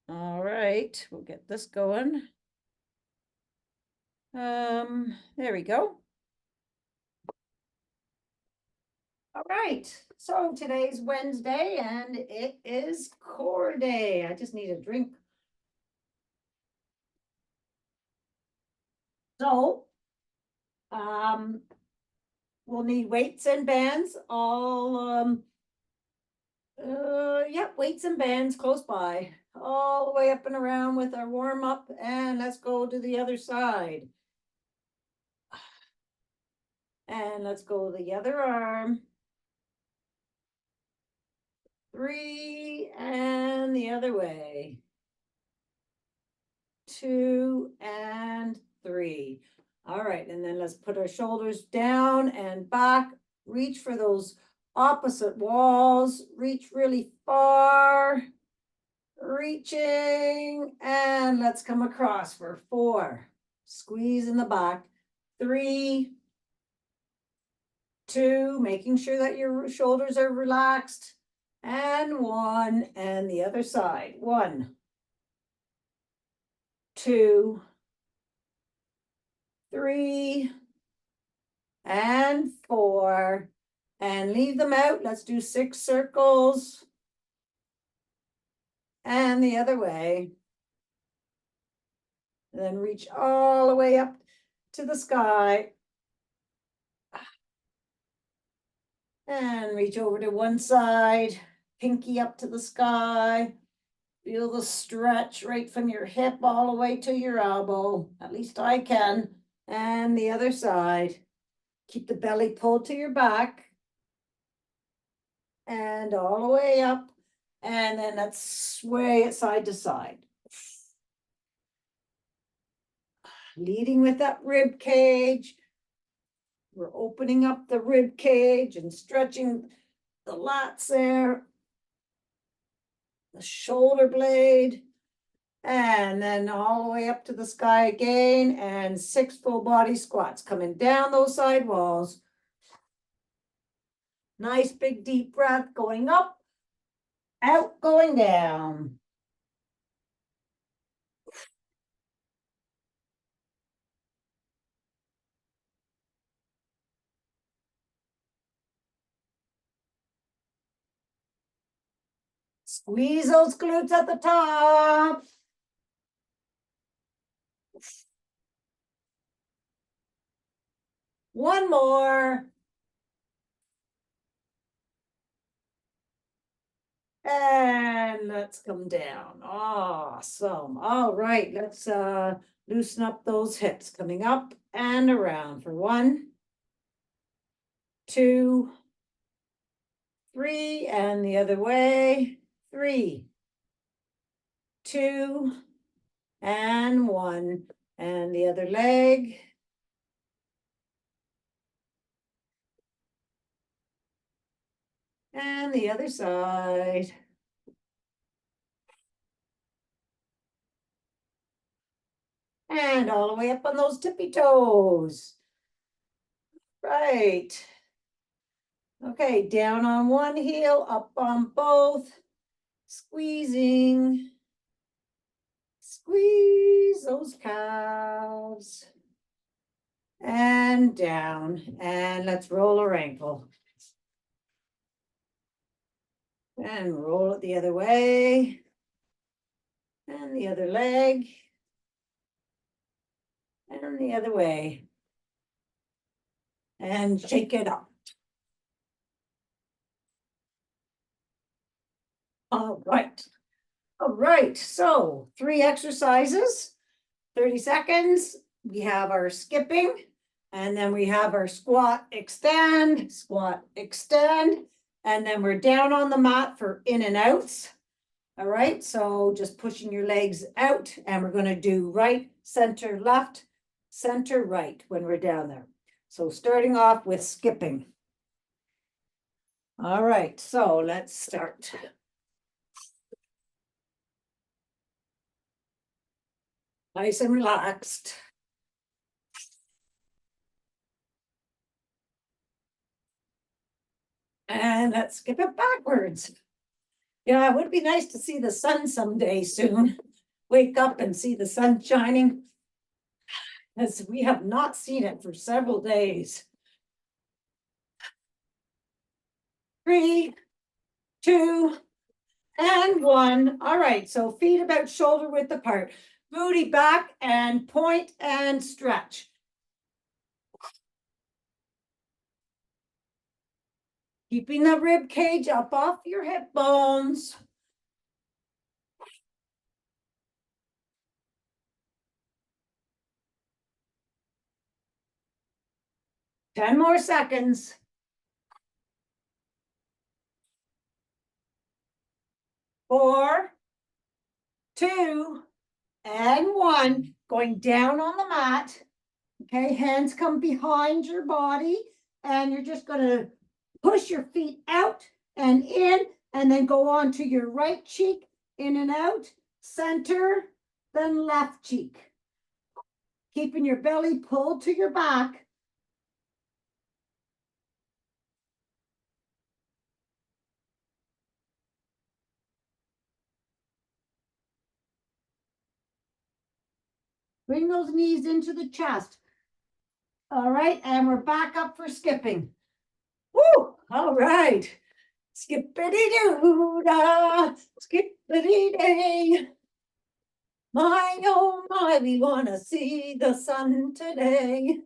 All right, we'll get this going. There we go. All right, so today's Wednesday and it is core day. I just need a drink. So, um, we'll need weights and bands, all, yep, weights and bands close by, all the way up and around with our warm up, and let's go to the other side. And let's go the other arm. 3, and the other way. 2 and 3. All right, and then let's put our shoulders down and back. Reach for those opposite walls. Reach really far. Reaching, and let's come across for 4. Squeeze in the back. 3, 2, making sure that your shoulders are relaxed. And 1, and the other side. 1, 2, 3, and 4, and leave them out. Let's do 6 circles. And the other way. And then reach all the way up to the sky. And reach over to one side, pinky up to the sky. Feel the stretch right from your hip all the way to your elbow. At least I can. And the other side. Keep the belly pulled to your back. And all the way up. And then let's sway it side to side. Leading with that rib cage. We're opening up the rib cage and stretching the lats there. The shoulder blade. And then all the way up to the sky again, and 6 full body squats coming down those side walls. Nice big deep breath going up, out, going down. Squeeze those glutes at the top. One more. And let's come down. Awesome. All right, let's loosen up those hips, coming up and around for 1, 2, 3, and the other way. 3, 2, and 1, and the other leg. And the other side. And all the way up on those tippy toes. Right. Okay, down on one heel, up on both. Squeezing. Squeeze those calves. And down. And let's roll our ankle. And roll it the other way. And the other leg. And the other way. And shake it up. All right. All right. So 3 exercises, 30 seconds. We have our skipping, and then we have our squat, extend, and then we're down on the mat for in and outs. All right. So just pushing your legs out, and we're going to do right, center, left, center, right when we're down there. So starting off with skipping. All right. So let's start. Nice and relaxed. And let's skip it backwards. Yeah, it would be nice to see the sun someday soon. Wake up and see the sun shining. As we have not seen it for several days. 3, 2, and 1. All right, so feet about shoulder width apart. Booty back and point and stretch. Keeping the rib cage up off your hip bones. Ten more seconds. 4, 2, and 1. Going down on the mat. Okay, hands come behind your body, and you're just going to push your feet out and in, and then go on to your right cheek, in and out, center, then left cheek. Keeping your belly pulled to your back. Bring those knees into the chest. All right, and we're back up for skipping. Woo! All right. Skippity-doo-dah, skippity-day. My, oh my, we want to see the sun today.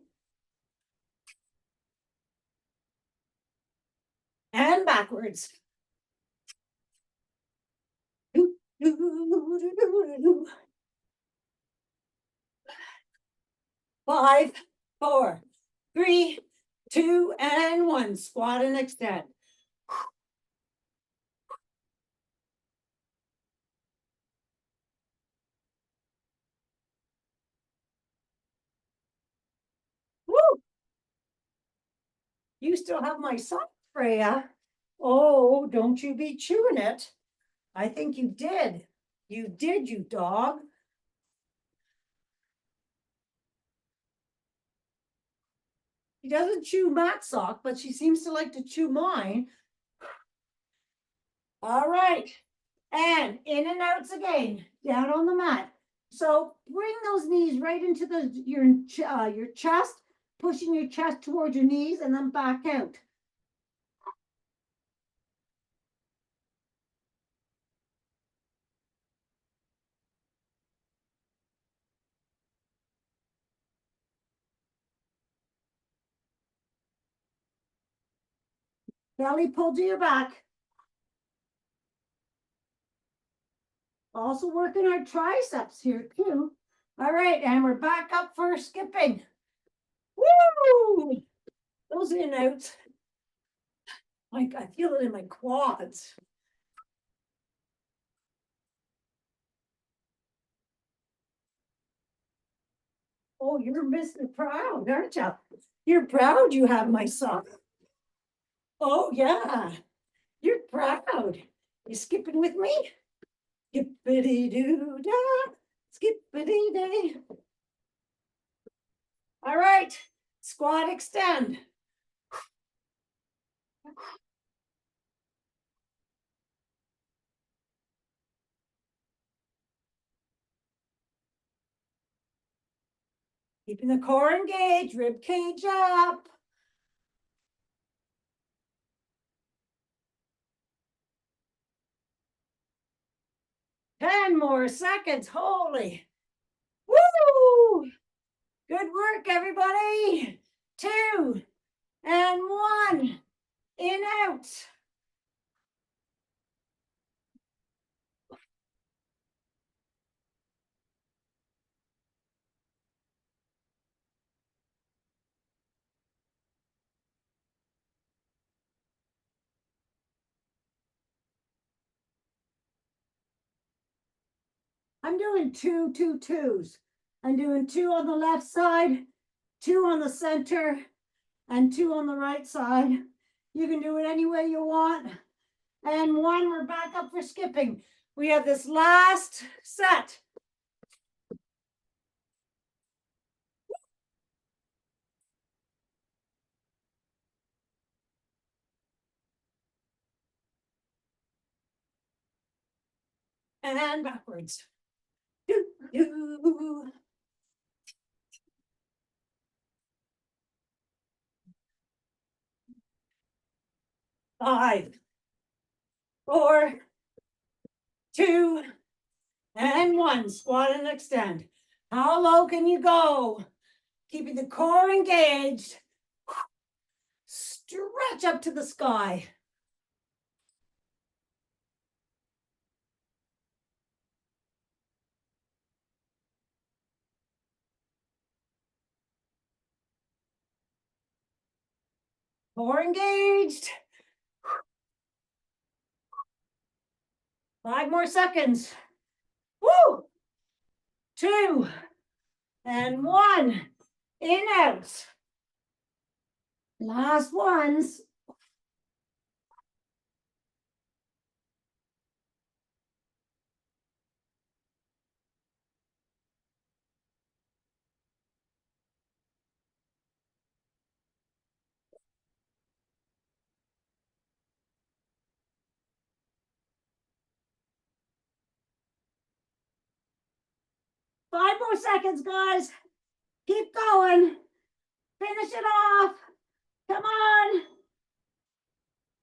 And backwards. 5, 4, 3, 2, and 1. Squat and extend. Woo! You still have my sock, Freya. Oh, don't you be chewing it. I think you did. You did, you dog. She doesn't chew Matt's sock, but she seems to like to chew mine. All right. And in and outs again, down on the mat. So bring those knees right into your chest, pushing your chest towards your knees and then back out. Belly pulled to your back. Also working our triceps here too. All right, and we're back up for skipping. Woo! Those in and outs. Like I feel it in my quads. Oh, you're Mr. Proud, aren't you? You're proud you have my son. Oh, yeah. You're proud. You skipping with me? Skippity doo dah, skippity day. All right, squat extend. Keeping the core engaged, rib cage up. Ten more seconds, holy. Woo! Good work, everybody. 2 and 1, in out. I'm doing 2, 2, 2s. I'm doing 2 on the left side, 2 on the center, and 2 on the right side. You can do it any way you want. And 1, we're back up for skipping. We have this last set. and backwards. Do, do. 5, 4, 2, and 1. Squat and extend. How low can you go? Keeping the core engaged. Stretch up to the sky. Core engaged. 5 more seconds. Woo! 2, and 1. In, out. Last ones. Five more seconds, guys. Keep going. Finish it off. Come on.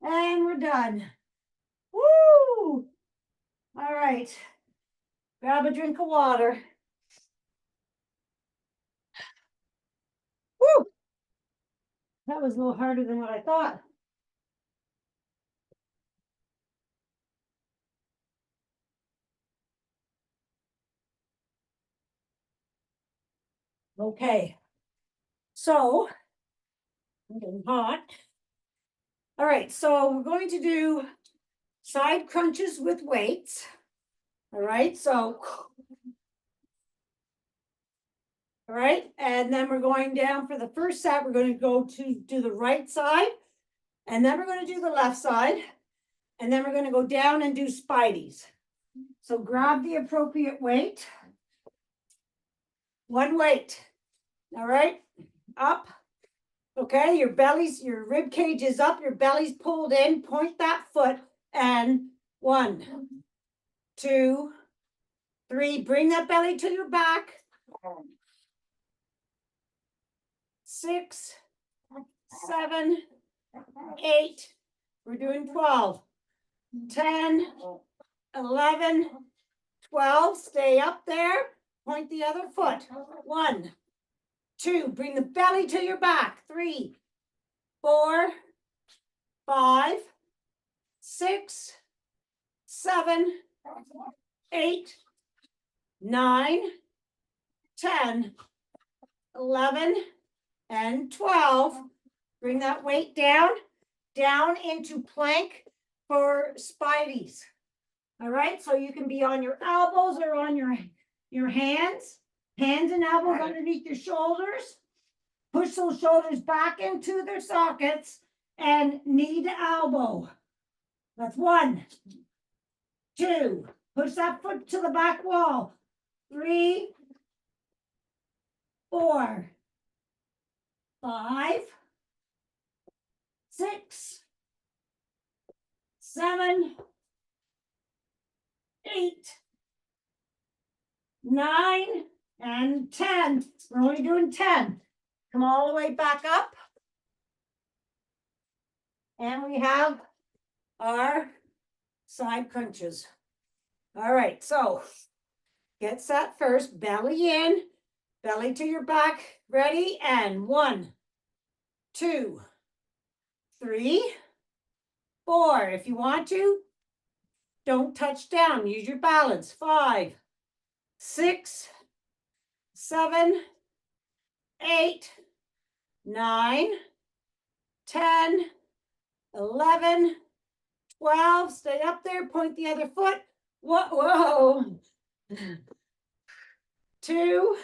And we're done. Woo! All right. Grab a drink of water. Woo! That was a little harder than what I thought. Okay. So, I'm getting hot. All right, so we're going to do side crunches with weights. All right, so, all right, and then we're going down for the first set. We're going to go to do the right side, and then we're going to do the left side, and then we're going to go down and do spideys. So grab the appropriate weight. One weight. All right, up. Okay, your rib cage is up, your belly's pulled in, point that foot, and 1, 2, 3, bring that belly to your back. 6, 7, 8, we're doing 12, 10, 11, 12, stay up there, point the other foot. 1, 2, bring the belly to your back. 3, 4, 5, 6, 7, 8, 9, 10, 11, and 12. Bring that weight down into plank for spideys. All right, so you can be on your elbows or on your hands and elbows underneath your shoulders. Push those shoulders back into their sockets and knee to elbow. That's 1, 2, push that foot to the back wall. 3, 4, 5, 6, 7, 8, 9, and 10. We're only doing 10. Come all the way back up. And we have our side crunches. All right, so get set first, belly in, belly to your back, ready, and 1, 2, 3, 4. If you want to, don't touch down, use your balance. 5, 6, 7, 8, 9, 10, 11, 12. Stay up there, point the other foot. Whoa. 2,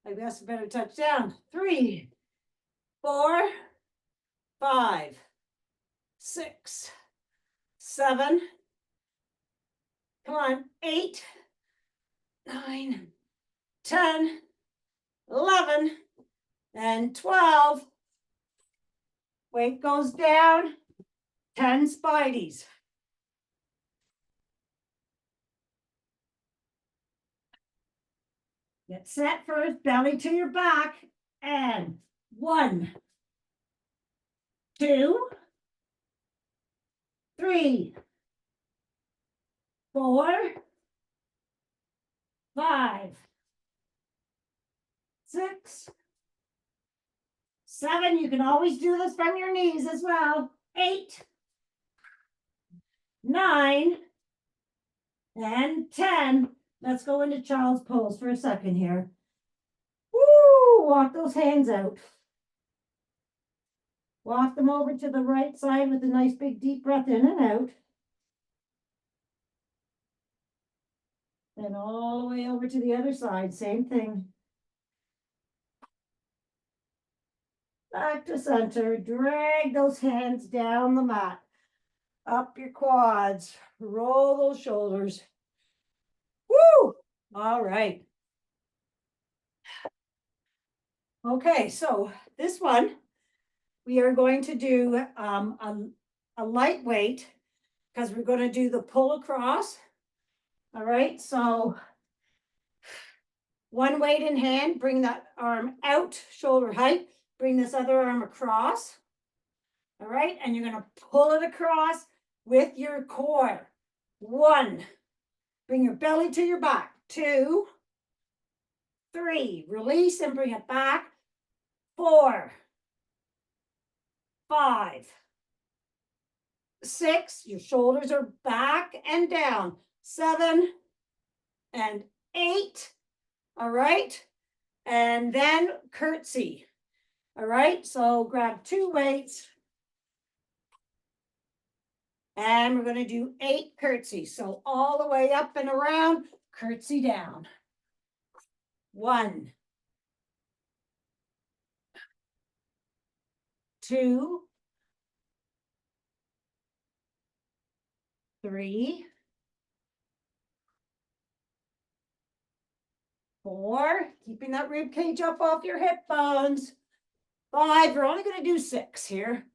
I guess I better touch down. 3, 4, 5, 6, 7, come on, 8, 9, 10, 11, and 12. Weight goes down, 10 spideys. Get set first, belly to your back, and 1, 2, 3, 4, 5, 6, 7. You can always do this from your knees as well. 8, 9, and 10. Let's go into child's pose for a second here. Woo! Walk those hands out. Walk them over to the right side with a nice big deep breath in and out. Then all the way over to the other side, same thing. Back to center, drag those hands down the mat. Up your quads, roll those shoulders. Woo! All right. Okay, so this one, we are going to do a lightweight because we're going to do the pull across. All right, so one weight in hand, bring that arm out, shoulder height, bring this other arm across. All right, and you're going to pull it across with your core. 1, bring your belly to your back. 2, 3, release and bring it back. 4, 5, 6, your shoulders are back and down. 7 and 8. All right, and then curtsy. All right, so grab 2 weights. And we're going to do 8 curtsies. So all the way up and around, curtsy down. 1, 2, 3, 4, keeping that rib cage up off your hip bones. 5, we're only going to do 6 here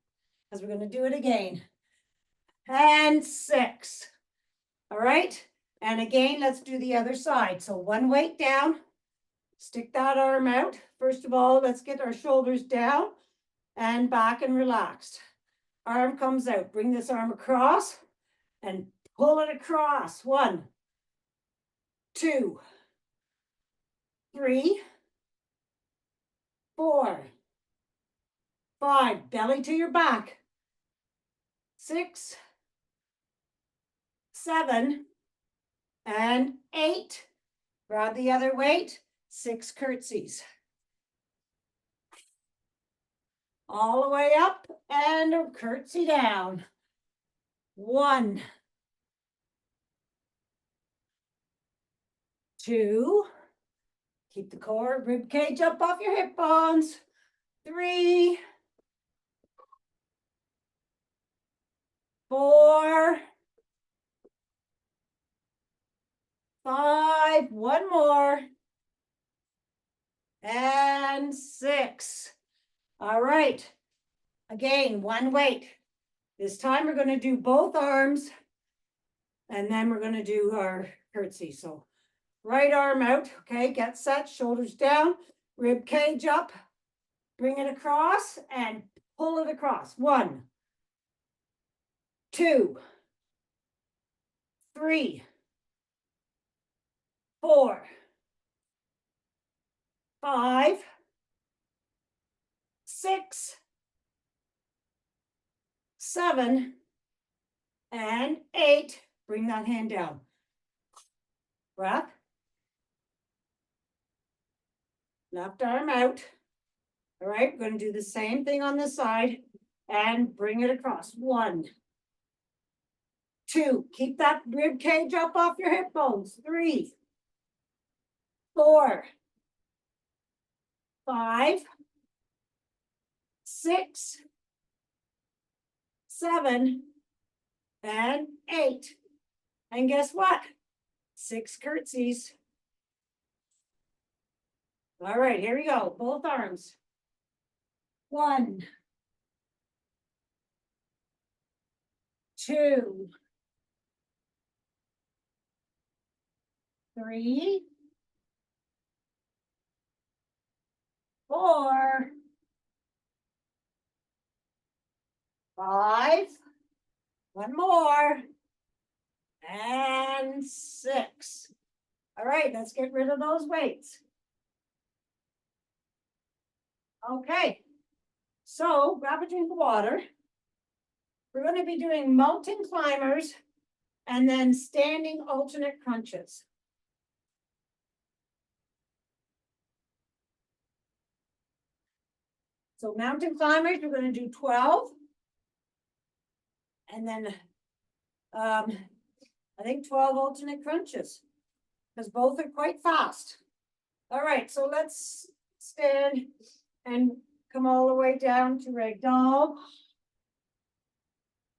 because we're going to do it again. And 6. All right. And again, let's do the other side. So 1 weight down, stick that arm out. First of all, let's get our shoulders down and back and relaxed. Arm comes out, bring this arm across and pull it across. 1, 2, 3, 4, 5, belly to your back. 6, 7, and 8. Grab the other weight, 6 curtsies. All the way up and a curtsy down. 1, 2, keep the core, rib cage up off your hip bones. 3, 4, 5, 1 more, and 6. All right, again, 1 weight. This time we're going to do both arms, and then we're going to do our curtsy. So right arm out, okay, get set, shoulders down, rib cage up, bring it across, and pull it across. 1, 2, 3, 4, 5, 6, 7, and 8. Bring that hand down. Breath. Left arm out. All right, we're going to do the same thing on this side and bring it across. 1, 2, keep that rib cage up off your hip bones. 3, 4, 5, 6, 7, and 8. And guess what? 6 curtsies. All right, here we go. Both arms. 1, 2, 3, 5, one more, and 6. All right, let's get rid of those weights. Okay, so grab a drink of water. We're going to be doing mountain climbers and then standing alternate crunches. So mountain climbers, we're going to do 12. And then I think 12 alternate crunches, because both are quite fast. All right, so let's stand and come all the way down to ragdoll.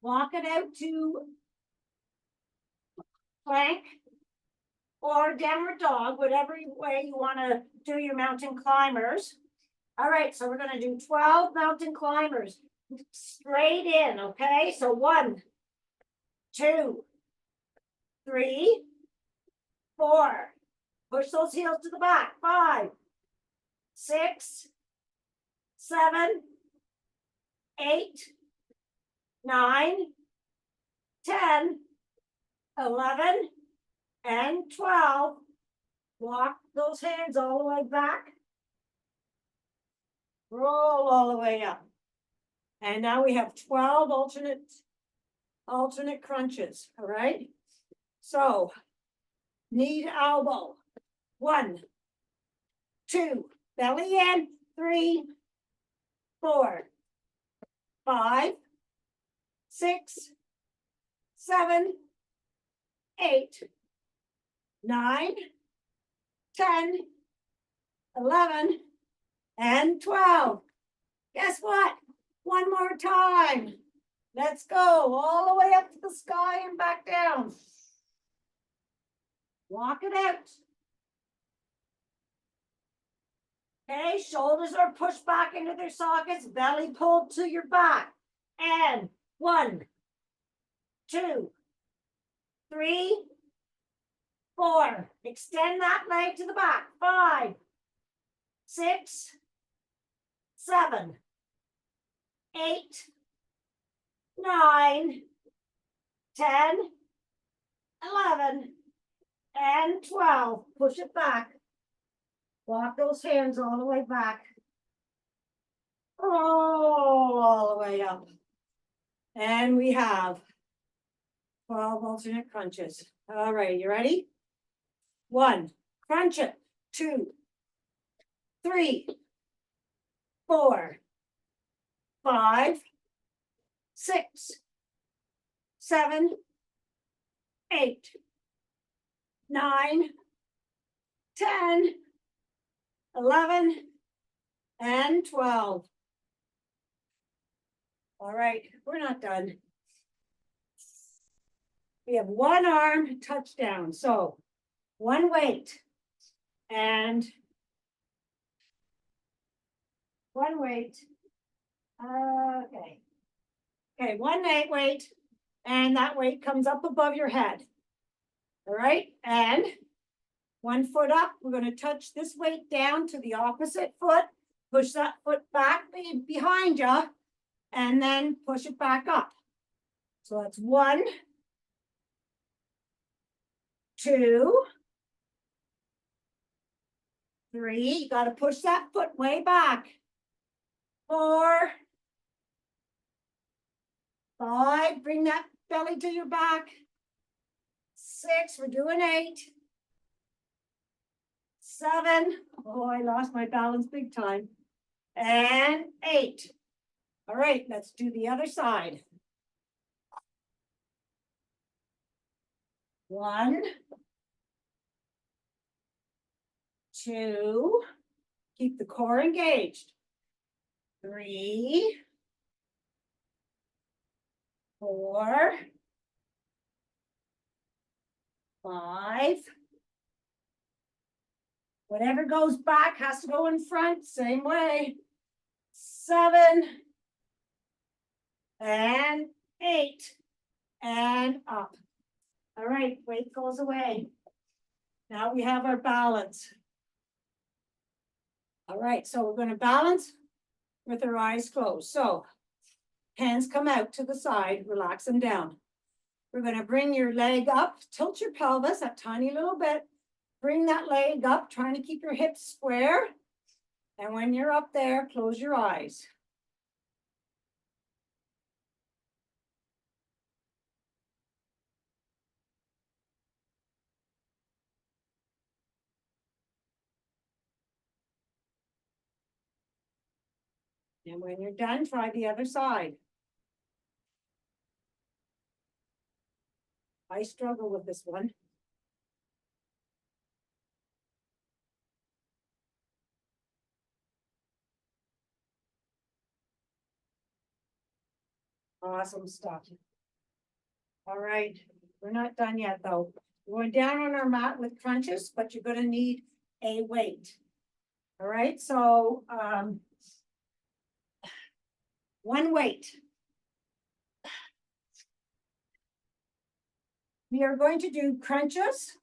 Walk it out to plank or downward dog, whatever way you want to do your mountain climbers. All right, so we're going to do 12 mountain climbers straight in, okay? So 1, 2, 3, 4. Push those heels to the back. 5, 6, 7, 8, 9, 10, 11, and 12. Walk those hands all the way back. Roll all the way up. And now we have 12 alternate crunches, all right? So, knee to elbow. 1, 2, belly in. 3, 4, 5, 6, 7, 8, 9, 10, 11, and 12. Guess what? One more time. Let's go all the way up to the sky and back down. Walk it out. Okay, shoulders are pushed back into their sockets, belly pulled to your back. And 1, 2, 3, 4. Extend that leg to the back. 5, 6, 7, 8, 9, 10, 11, and 12. Push it back. Walk those hands all the way back. Roll all the way up. And we have 12 alternate crunches. All right, you ready? 1, crunch it. 2, 3, 4, 5, 6, 7, 8, 9, 10, 11, and 12. All right, we're not done. We have one arm touchdown. So 1 weight and 1 weight. Okay. Okay, 1 weight, and that weight comes up above your head. All right, and 1 foot up. We're going to touch this weight down to the opposite foot. Push that foot back behind you, and then push it back up. So that's 1, 2, 3. You got to push that foot way back. 4, 5. Bring that belly to your back. 6. We're doing 8. 7. Oh, I lost my balance big time. And 8. All right, let's do the other side. 1, 2. Keep the core engaged. 3, 4, 5. Whatever goes back has to go in front, same way. 7, and 8, and up. All right, weight goes away. Now we have our balance. All right, so we're going to balance with our eyes closed. So Hands come out to the side, relax them down. We're gonna bring your leg up, tilt your pelvis a tiny little bit. Bring that leg up, trying to keep your hips square. And when you're up there, close your eyes. And when you're done, try the other side. I struggle with this one. Awesome stuff. All right, we're not done yet though. We're going down on our mat with crunches, but you're gonna need a weight. All right, so one weight. We are going to do crunches.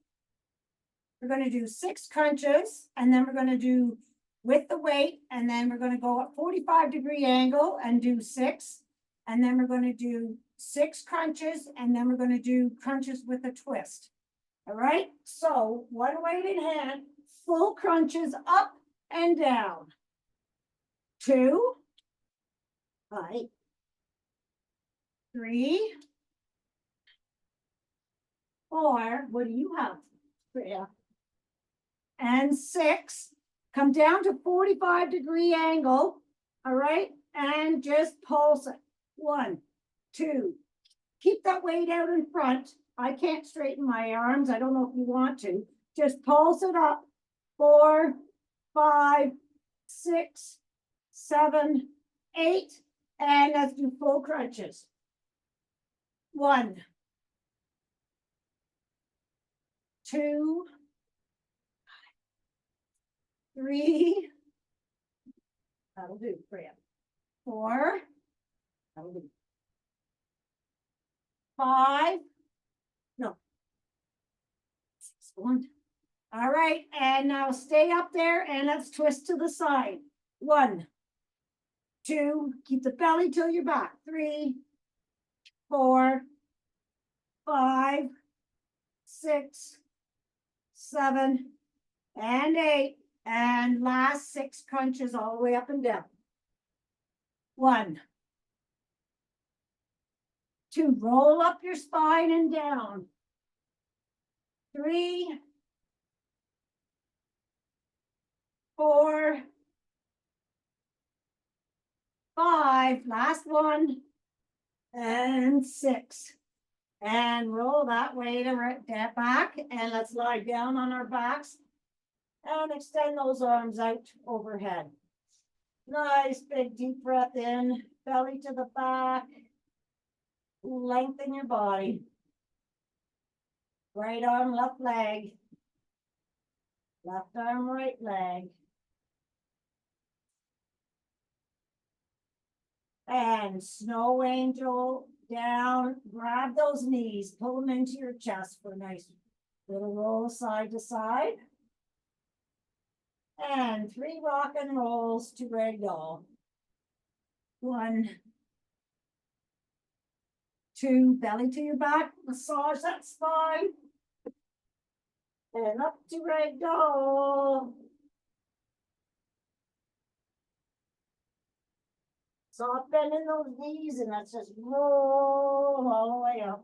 We're going to do 6 crunches, and then we're going to do with the weight, and then we're going to go at 45-degree angle and do 6. And then we're going to do 6 crunches, and then we're going to do crunches with a twist. All right, so one weight in hand, full crunches up and down. 2, 5, 3, 4. What do you have? Yeah. And 6. Come down to 45-degree angle. All right, and just pulse it. 1, 2. Keep that weight out in front. I can't straighten my arms. I don't know if you want to. Just pulse it up. 4, 5, 6, 7, 8. And let's do full crunches. 1, 2, 3. That'll do, Fran. 4. That'll do. 5. No. 6, 1. All right, and now stay up there and let's twist to the side. 1, 2. Keep the belly till your back. 3, 4, 5, 6, 7, and 8. And last 6 crunches all the way up and down. 1, 2. Roll up your spine and down. 3, 4, 5. Last one. And 6. And roll that weight back. And let's lie down on our backs. And extend those arms out overhead. Nice big deep breath in, belly to the back. Lengthen your body. Right arm, left leg. Left arm, right leg. And snow angel down. Grab those knees, pull them into your chest for a nice little roll side to side. And 3 rock and rolls to ragdoll. 1, 2, belly to your back, massage that spine. And up to ragdoll. Soft bend in those knees and let's just roll all the way up.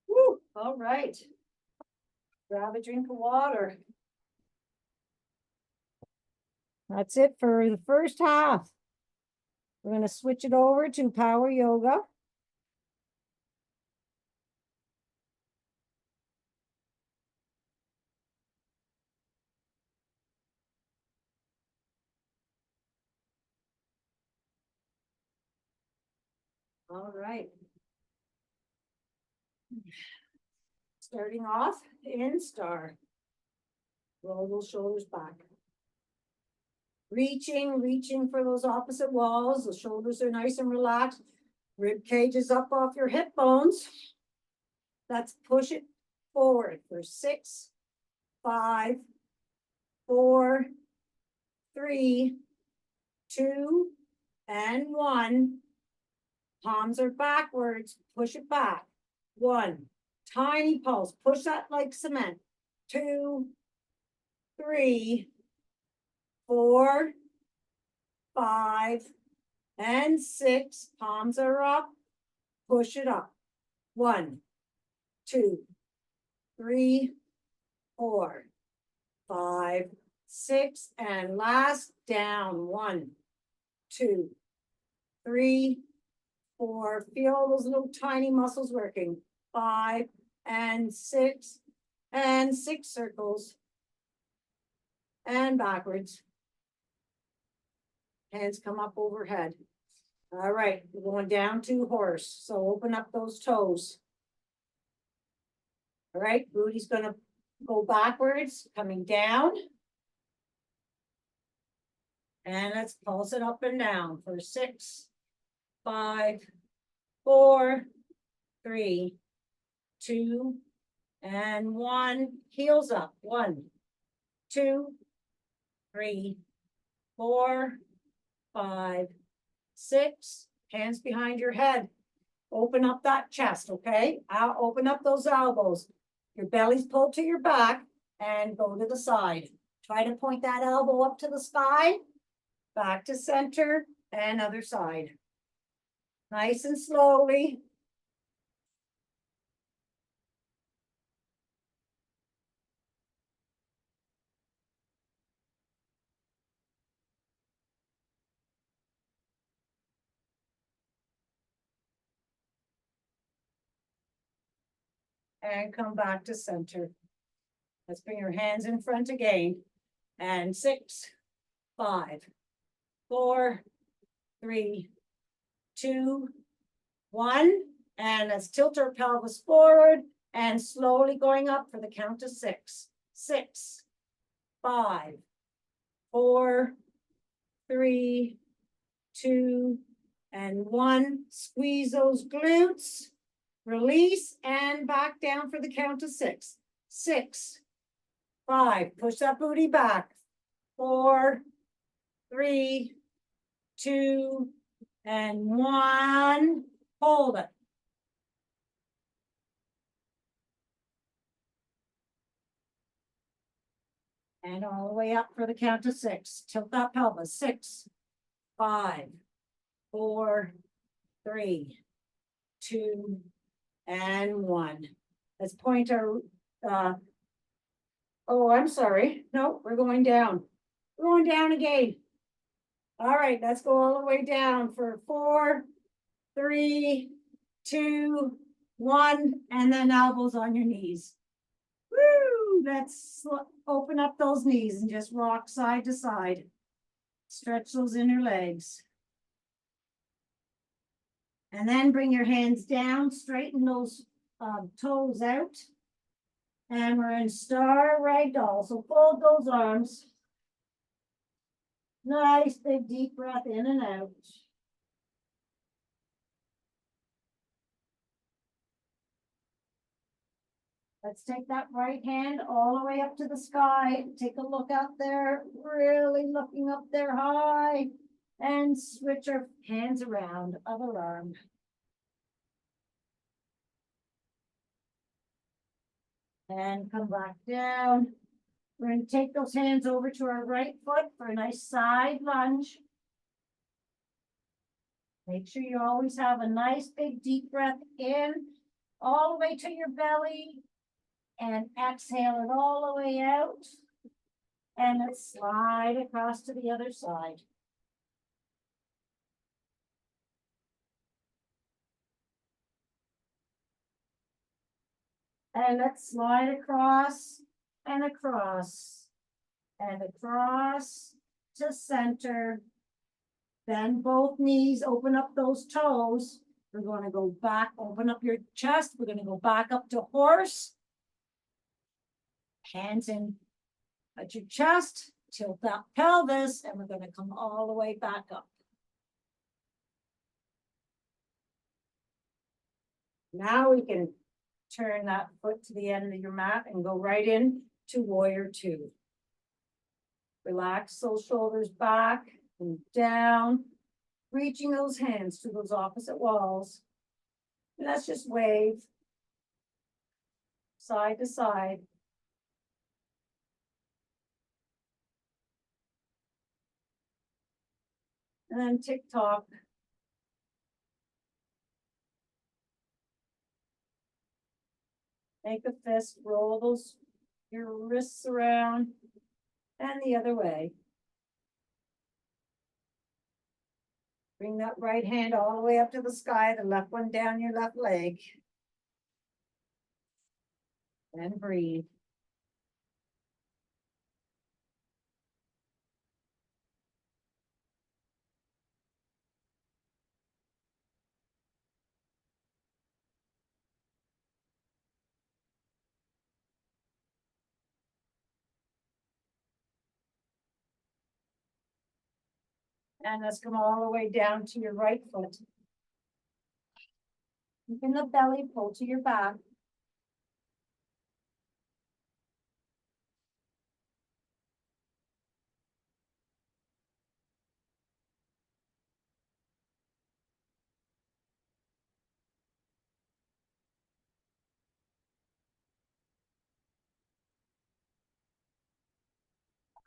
Woo, all right. Grab a drink of water. That's it for the first half. We're going to switch it over to power yoga. All right. Starting off in star. Roll those shoulders back. Reaching for those opposite walls. The shoulders are nice and relaxed. Rib cage is up off your hip bones. Let's push it forward for 6, 5, 4, 3, 2, and 1. Palms are backwards, push it back. 1, tiny pulse, push that like cement. 2, 3, 4, 5, and 6. Palms are up, push it up. 1, 2, 3, 4, 5, 6, and last down. 1, 2, 3, 4. Feel those little tiny muscles working. 5 and 6 and 6 circles and backwards. Hands come up overhead. All right, we're going down to horse. So open up those toes. All right, booty's gonna go backwards, coming down. And let's pulse it up and down for 6, 5, 4, 3, 2, and 1. Heels up. 1, 2, 3, 4, 5, 6. Hands behind your head. Open up that chest, okay? I'll open up those elbows. Your belly's pulled to your back and go to the side. Try to point that elbow up to the sky. Back to center and other side. Nice and slowly. And come back to center. Let's bring your hands in front again. And 6, 5, 4, 3, 2, 1. And let's tilt our pelvis forward and slowly going up for the count of 6. 6, 5, 4, 3, 2, and 1. Squeeze those glutes. Release and back down for the count of 6. 6, 5. Push that booty back. 4, 3, 2, and 1. Hold it. And all the way up for the count of 6. Tilt that pelvis. 6, 5, 4, 3, 2, and 1. Let's point our, oh, I'm sorry. No, we're going down. We're going down again. All right, let's go all the way down for 4, 3, 2, 1, and then elbows on your knees. Woo! Let's open up those knees and just rock side to side. Stretch those inner legs. And then bring your hands down, straighten those toes out. And we're in star ragdoll. So fold those arms. Nice big deep breath in and out. Let's take that right hand all the way up to the sky. Take a look out there, really looking up there high. And switch our hands around, other arm. And come back down. We're going to take those hands over to our right foot for a nice side lunge. Make sure you always have a nice big deep breath in, all the way to your belly. And exhale it all the way out. And let's slide across to the other side. And let's slide across and across and across to center. Bend both knees, open up those toes. We're going to go back, open up your chest. We're going to go back up to horse. Hands in at your chest, tilt that pelvis, and we're going to come all the way back up. Now we can turn that foot to the end of your mat and go right in to warrior 2. Relax those shoulders back, and down, reaching those hands to those opposite walls. And let's just wave side to side. And then tick tock. Make a fist, roll those, your wrists around and the other way. Bring that right hand all the way up to the sky, the left one down your left leg. And breathe. And let's come all the way down to your right foot. Keep in the belly, pull to your back.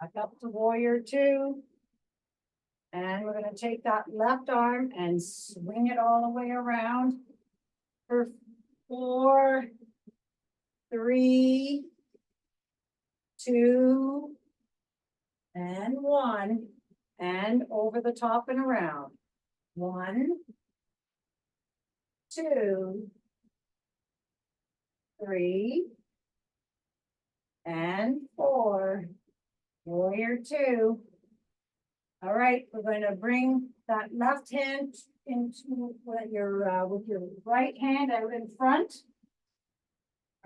Back up to warrior two. And we're gonna take that left arm and swing it all the way around for 4, 3, 2, and 1, and over the top and around. 1, 2, 3, and 4. Warrior two. All right, we're going to bring that left hand into with your right hand out in front.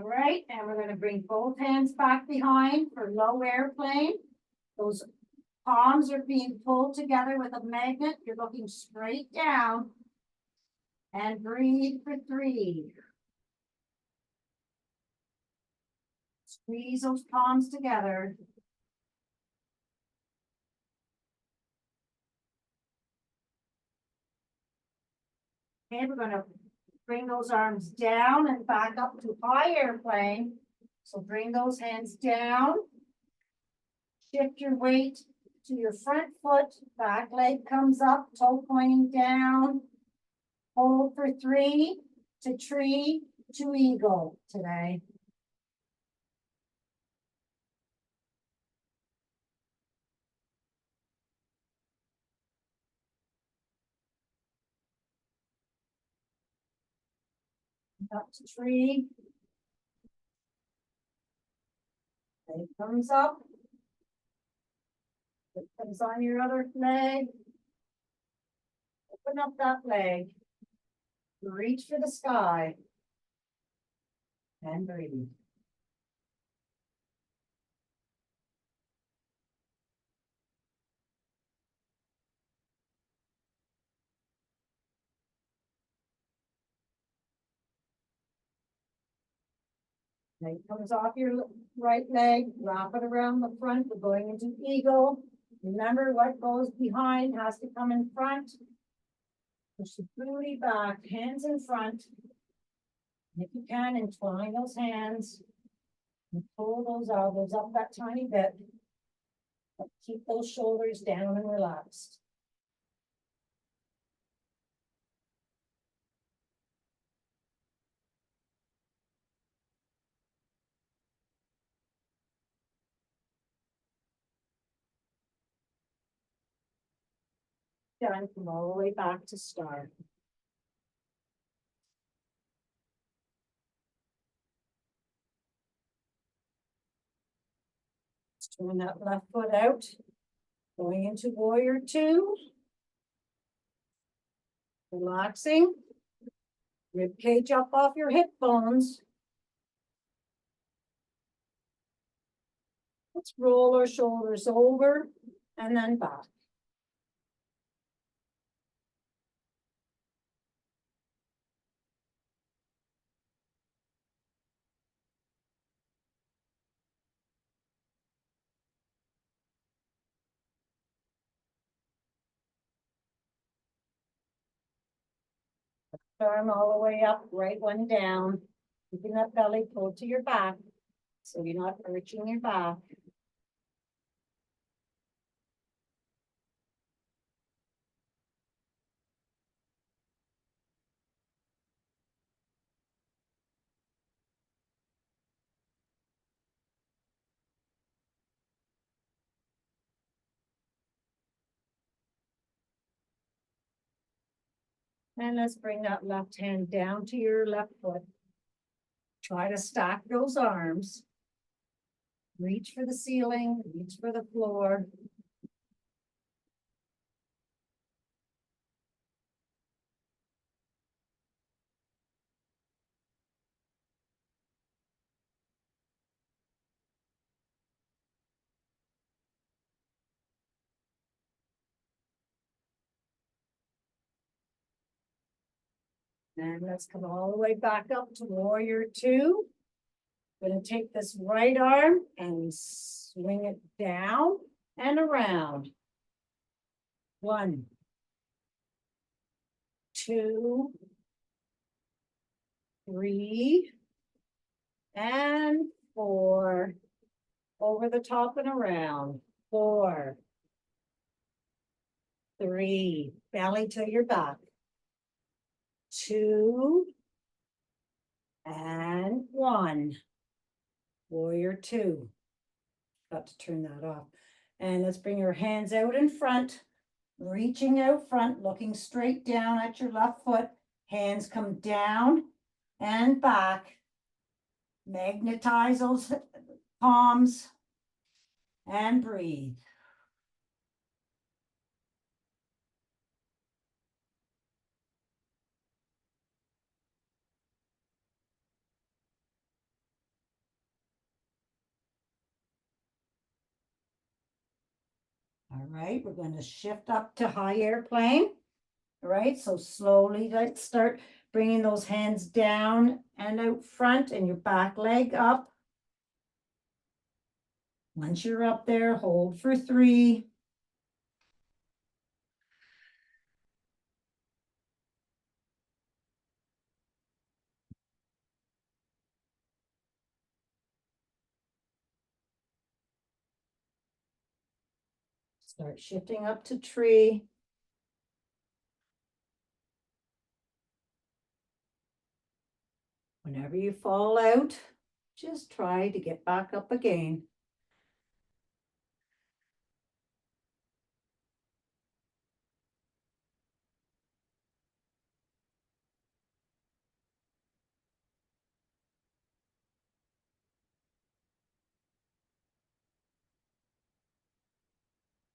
All right, and we're going to bring both hands back behind for low airplane. Those palms are being pulled together with a magnet. You're looking straight down. And breathe for 3. Squeeze those palms together. Okay, we're going to bring those arms down and back up to high airplane. So bring those hands down. Shift your weight to your front foot. Back leg comes up, toe pointing down. Hold for 3 to tree to eagle today. Up to tree. Leg comes up. It comes on your other leg. Open up that leg. Reach for the sky. And breathe. Leg comes off your right leg, wrap it around the front. We're going into eagle. Remember, what goes behind has to come in front. Push the booty back, hands in front. If you can, entwine those hands. And pull those elbows up that tiny bit. But keep those shoulders down and relaxed. Done, come all the way back to start. Let's turn that left foot out. Going into warrior two. Relaxing. Rib cage up off your hip bones. Let's roll our shoulders over and then back. arm all the way up, right one down, keeping that belly pulled to your back, so you're not arching your back. And let's bring that left hand down to your left foot. Try to stack those arms. Reach for the ceiling, reach for the floor. And let's come all the way back up to warrior two. Gonna take this right arm and swing it down and around. 1, 2, 3, and 4. Over the top and around. 4, 3, belly to your back. 2, and 1. Warrior two. Got to turn that off. And let's bring your hands out in front, reaching out front, looking straight down at your left foot. Hands come down and back. Magnetize those palms and breathe. All right, we're going to shift up to high airplane. All right, so slowly let's start bringing those hands down and out front and your back leg up. Once you're up there, hold for 3. Start shifting up to tree. Whenever you fall out, just try to get back up again.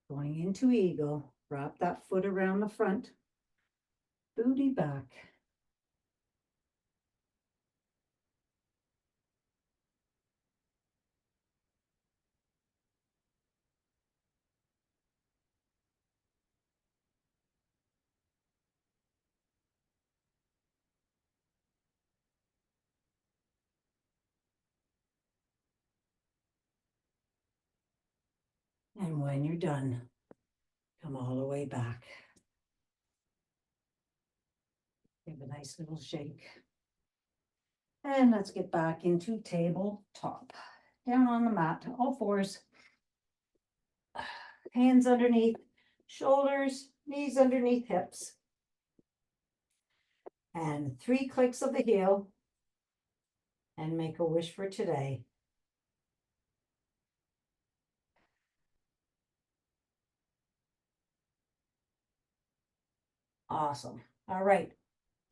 Going into eagle, wrap that foot around the front, booty back. And when you're done, come all the way back. Give a nice little shake. And let's get back into tabletop. Down on the mat, all fours. Hands underneath shoulders, knees underneath hips. And 3 clicks of the heel. And make a wish for today. Awesome. All right.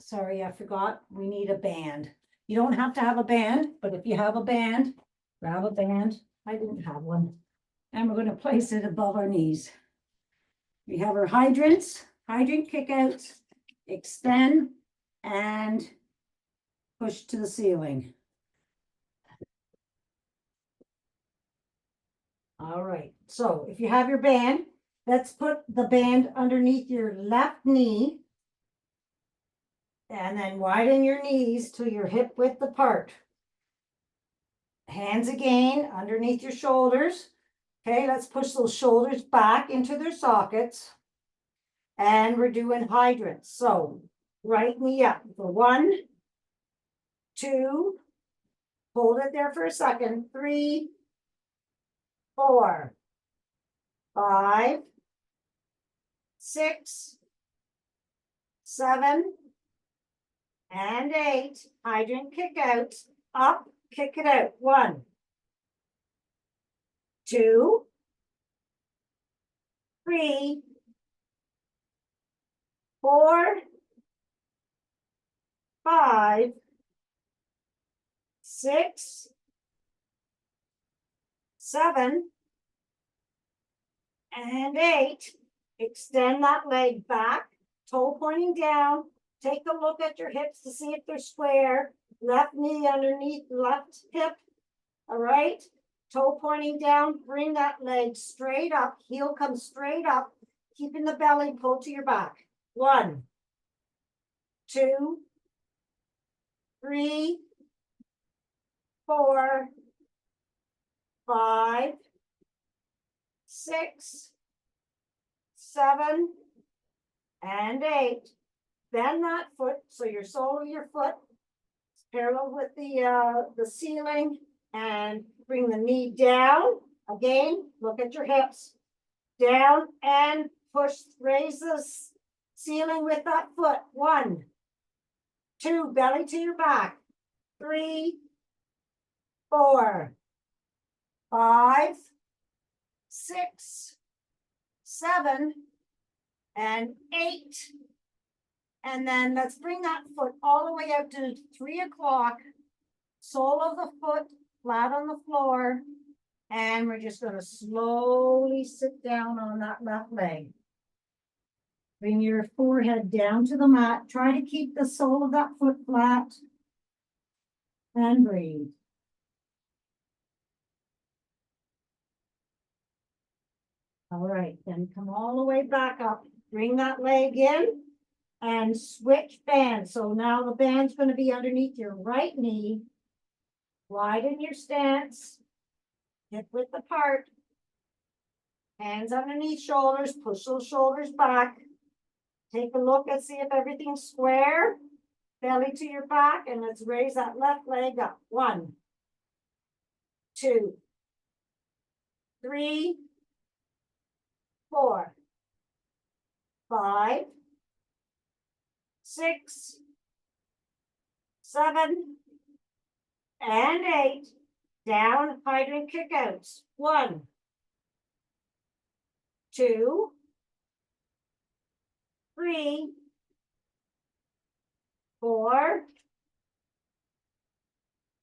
Sorry, I forgot. We need a band. You don't have to have a band, but if you have a band, grab a band. I didn't have one. And we're going to place it above our knees. We have our hydrants, hydrant kickouts, extend, and push to the ceiling. All right. So if you have your band, let's put the band underneath your left knee. And then widen your knees till you're hip width apart. Hands again underneath your shoulders. Okay, let's push those shoulders back into their sockets. And we're doing hydrants. So Right knee up for 1, 2, hold it there for a second, 3, 4, 5, 6, 7, and 8. Hydrant kick out, up, kick it out. 1, 2, 3, 4, 5, 6, 7, and 8. Extend that leg back, toe pointing down. Take a look at your hips to see if they're square. Left knee underneath left hip. All right. Toe pointing down. Bring that leg straight up. Heel comes straight up. Keeping the belly pulled to your back. 1, 2, 3, 4, 5, 6, 7, and 8. Bend that foot so your sole of your foot is parallel with the ceiling, and bring the knee down. Again, look at your hips. Down and push, raise the ceiling with that foot. 1, 2, belly to your back. 3, 4, 5, 6, 7, and 8. And then let's bring that foot all the way out to 3 o'clock. Sole of the foot flat on the floor. And we're just going to slowly sit down on that left leg. Bring your forehead down to the mat. Try to keep the sole of that foot flat. And breathe. All right, then come all the way back up. Bring that leg in and switch bands. So now the band's going to be underneath your right knee. Widen your stance. Hip width apart. Hands underneath shoulders. Push those shoulders back. Take a look and see if everything's square. Belly to your back, and let's raise that left leg up. 1, 2, 3, 4, 5, 6, 7, and 8. Down, hydrant kick outs. 1, 2, 3, 4,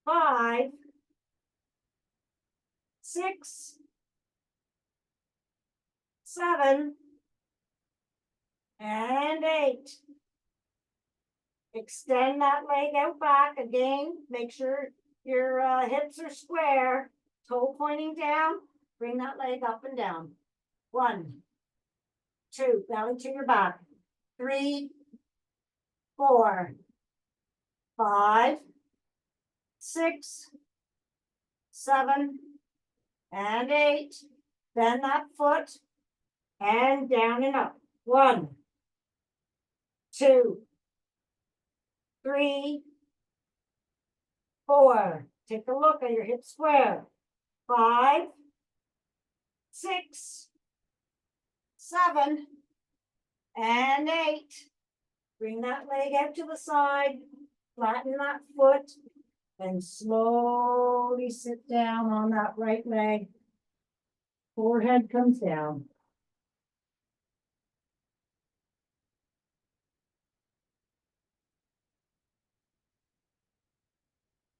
5, 6, 7, and 8. Extend that leg out back again. Make sure your hips are square. Toe pointing down. Bring that leg up and down. 1, 2, belly to your back. 3, 4, 5, 6, 7, and 8. Bend that foot and down and up. 1, 2, 3, 4. Take a look at your hip square. 5, 6, 7, and 8. Bring that leg out to the side. Flatten that foot. And slowly sit down on that right leg. Forehead comes down.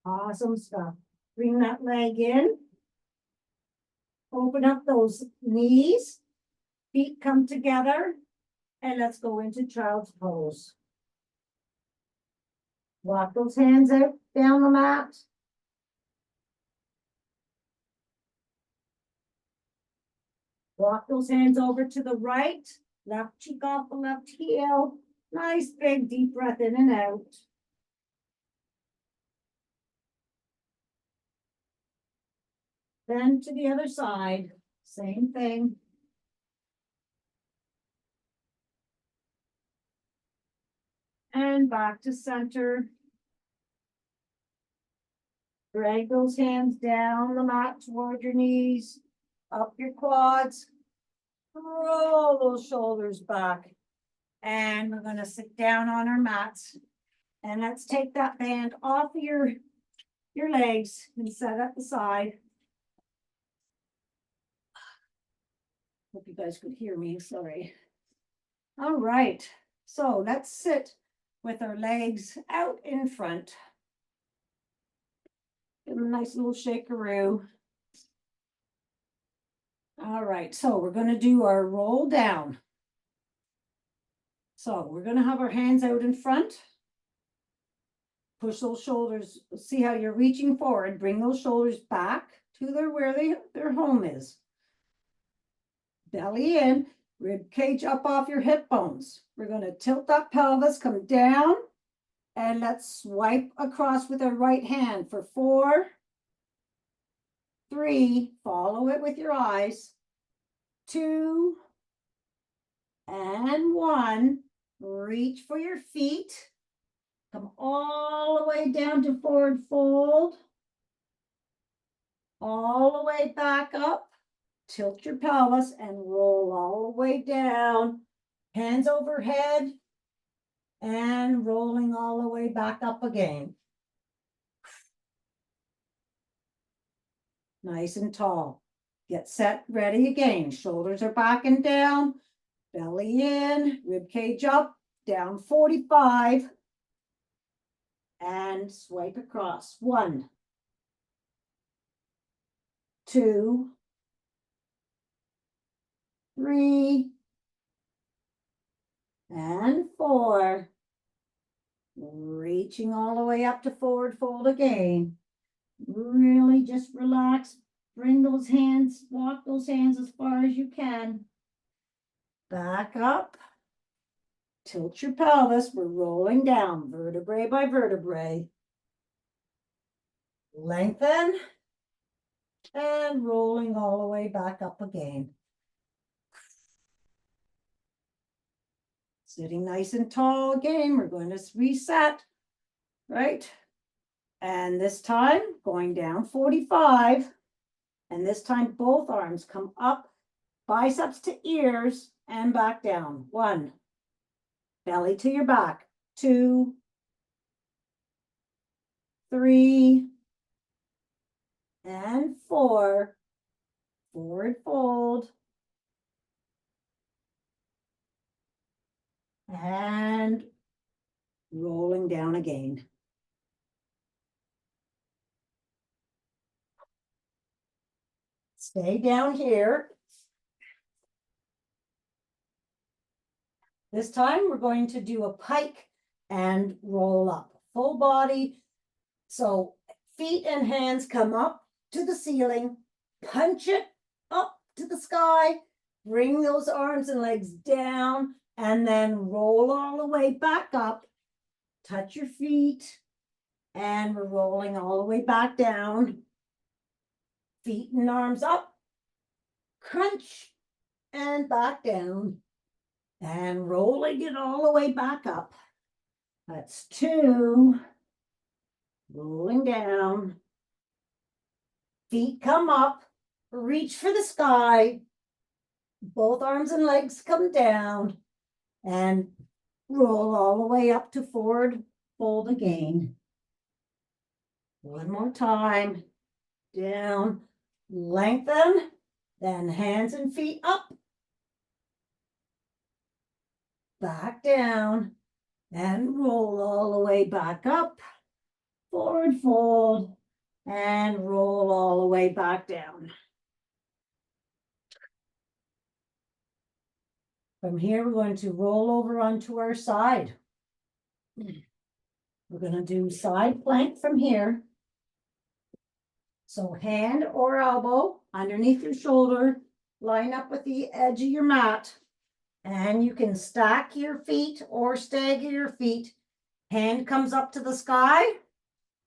Awesome stuff. Bring that leg in. Open up those knees. Feet come together. And let's go into child's pose. Walk those hands out down the mat. Walk those hands over to the right. Left cheek off the left heel. Nice big deep breath in and out. Then to the other side. Same thing. And back to center. Drag those hands down the mat toward your knees, up your quads. Roll those shoulders back. And we're gonna sit down on our mats. And let's take that band off your legs and set at the side. Hope you guys could hear me, sorry. All right, so let's sit with our legs out in front. Give them a nice little shakeroo. All right, so we're gonna do our roll down. So we're gonna have our hands out in front. Push those shoulders, see how you're reaching forward, bring those shoulders back to where their home is. Belly in, rib cage up off your hip bones. We're gonna tilt that pelvis, come down, and let's swipe across with our right hand for 4, 3, follow it with your eyes, 2, and 1. Reach for your feet. Come all the way down to forward fold. All the way back up. Tilt your pelvis and roll all the way down. Hands overhead. And rolling all the way back up again. Nice and tall. Get set, ready again. Shoulders are back and down. Belly in, rib cage up, down 45. And swipe across. 1, 2, 3, and 4. Reaching all the way up to forward fold again. Really just relax. Bring those hands, walk those hands as far as you can. Back up. Tilt your pelvis. We're rolling down vertebrae by vertebrae. Lengthen. And rolling all the way back up again. Sitting nice and tall again. We're going to reset, right? And this time going down 45. And this time both arms come up, biceps to ears and back down. 1, belly to your back. 2, 3, and 4. Forward fold. And rolling down again. Stay down here. This time we're going to do a pike and roll up. Full body. So feet and hands come up to the ceiling. Punch it up to the sky. Bring those arms and legs down. And then roll all the way back up. Touch your feet. And we're rolling all the way back down. Feet and arms up. Crunch. And back down. And rolling it all the way back up. That's 2. Rolling down. Feet come up. Reach for the sky. Both arms and legs come down. And roll all the way up to forward fold again. One more time. Down. Lengthen. Then hands and feet up. Back down. And roll all the way back up. Forward fold. And roll all the way back down. From here, we're going to roll over onto our side. We're going to do side plank from here. So hand or elbow underneath your shoulder, line up with the edge of your mat. And you can stack your feet or stagger your feet. Hand comes up to the sky.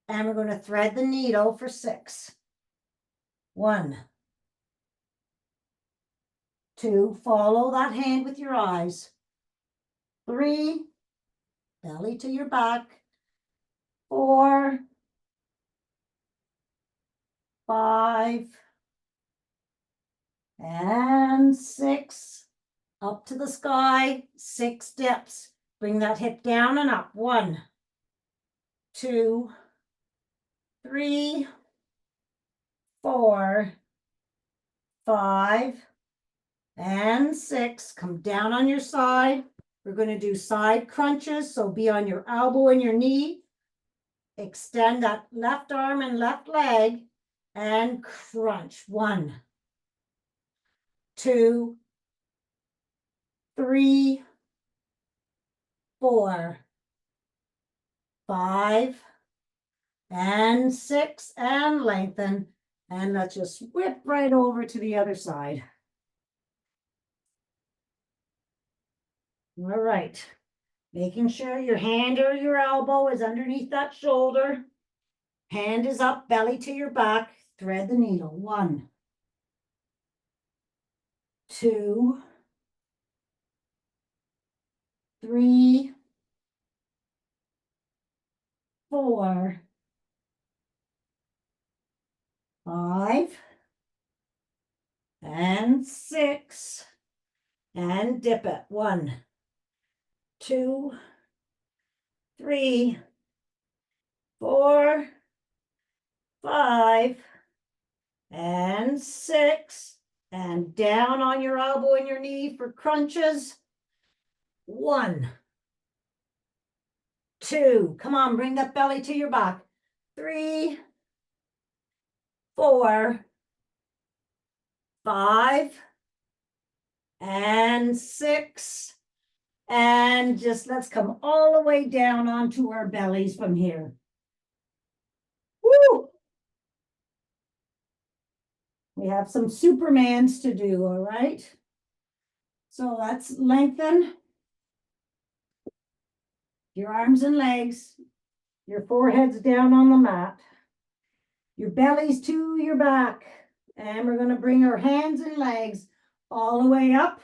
And we're going to thread the needle for 6. 1, 2, follow that hand with your eyes. 3, belly to your back. 4, 5, and 6. Up to the sky, 6 dips. Bring that hip down and up. 1, 2, 3, 4, 5, and 6. Come down on your side. We're going to do side crunches, so be on your elbow and your knee. Extend that left arm and left leg and crunch. 1, 2, 3, 4, 5, and 6, and lengthen. And let's just whip right over to the other side. All right. Making sure your hand or your elbow is underneath that shoulder. Hand is up, belly to your back. Thread the needle. 1, 2, 3, 4, 5, and 6. And dip it. 1, 2, 3, 4, 5, and 6. And down on your elbow and your knee for crunches. 1, 2. Come on, bring that belly to your back. 3, 4, 5, and 6. And just let's come all the way down onto our bellies from here. Woo! We have some Supermans to do, all right? So let's lengthen your arms and legs, your foreheads down on the mat, your bellies to your back. And we're going to bring our hands and legs all the way up.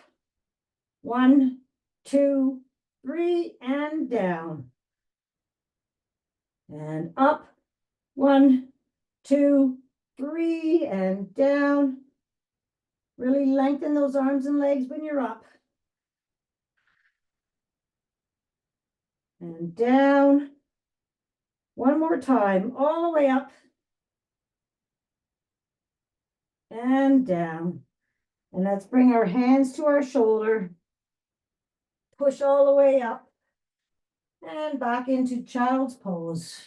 1, 2, 3, and down. And up. 1, 2, 3, and down. Really lengthen those arms and legs when you're up. And down. One more time, all the way up. And down. And let's bring our hands to our shoulder. Push all the way up. And back into child's pose.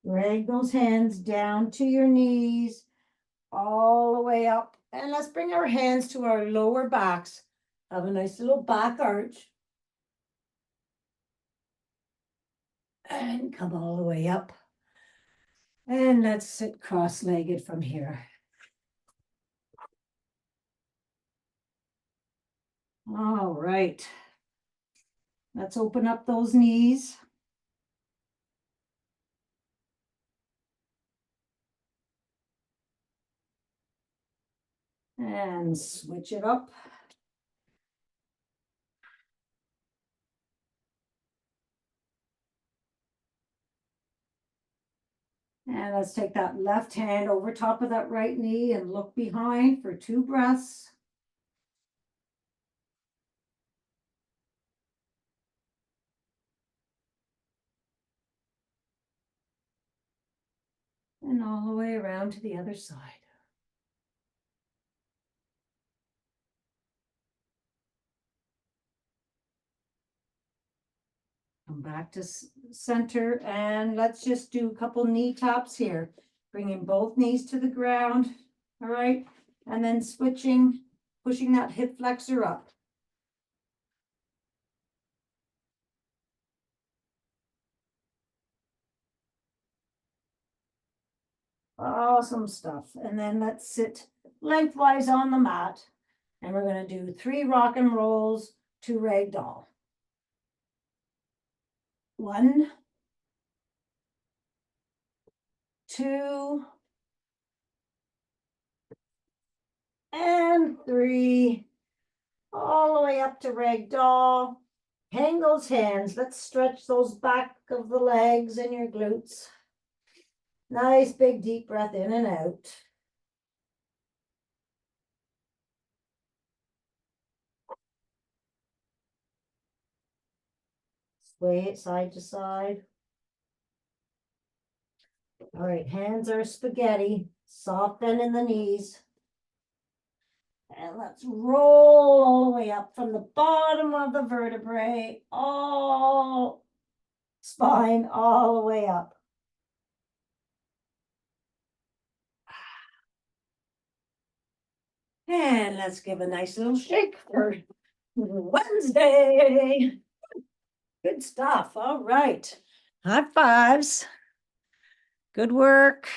Drag those hands down to your knees, all the way up. And let's bring our hands to our lower backs. Have a nice little back arch. And come all the way up. And let's sit cross-legged from here. All right. Let's open up those knees. And switch it up. And let's take that left hand over top of that right knee and look behind for 2 breaths. And all the way around to the other side. Come back to center and let's just do a couple knee taps here. Bringing both knees to the ground, all right? And then switching, pushing that hip flexor up. Awesome stuff. And then let's sit lengthwise on the mat. And we're going to do 3 rock and rolls, 2 ragdoll. 1, 2, and 3, all the way up to ragdoll. Hang those hands. Let's stretch those back of the legs and your glutes. Nice big deep breath in and out. Sway it side to side. All right, hands are spaghetti. Soft bend in the knees. And let's roll all the way up from the bottom of the vertebrae, all spine, all the way up. And let's give a nice little shake for Wednesday. Good stuff. All right. High fives. Good work.